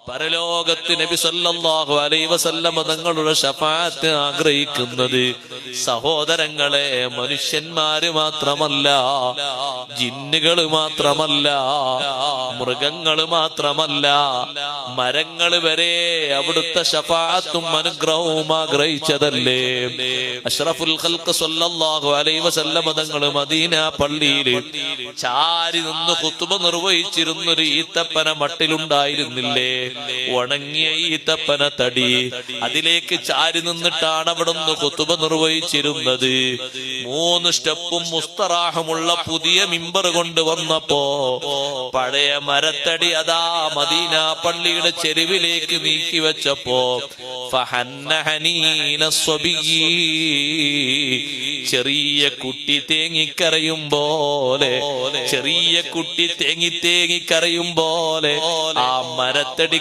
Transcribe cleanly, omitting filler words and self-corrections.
പരലോകത്ത് നബി സല്ലല്ലാഹു അലൈഹി വസല്ലം തങ്ങളുടെ ശഫാഅത്ത് ആഗ്രഹിക്കുന്നത് സഹോദരങ്ങളെ മനുഷ്യന്മാര് മാത്രമല്ല, ജിന്നുകള് മാത്രമല്ല, മൃഗങ്ങള് മാത്രമല്ല, മരങ്ങള് വരെ അവിടുത്തെ ശഫാഅത്തും അനുഗ്രഹവും ആഗ്രഹിച്ചതല്ലേ. അഷ്റഫുൽ ഖൽഖ് സല്ലല്ലാഹു അലൈഹി വസല്ലം തങ്ങൾ മദീന പള്ളിയിൽ ചാരി നിന്ന് ഖുത്ബ നിർവഹിച്ചിരുന്നൊരു ഈത്തപ്പന മട്ടിലുണ്ടായിരുന്നില്ലേ? ഉണങ്ങിയ ഈത്തപ്പന തടി, അതിലേക്ക് ചാരി നിന്നിട്ടാണ് അവിടുന്ന് ഖുത്ബ നിർവഹിച്ചിരുന്നത്. 3 സ്റ്റെപ്പും മുസ്തറാഹുമുള്ള പുതിയ മിമ്പർ കൊണ്ടുവന്നപ്പോ പഴയ മരത്തടി അതാ മദീന പള്ളിയുടെ ചെരുവിലേക്ക് നീക്കി വെച്ചപ്പോ ചെറിയ കുട്ടി തേങ്ങിക്കരയും പോലെ, ചെറിയ കുട്ടി തേങ്ങി കരയും പോലെ ആ മരത്തടി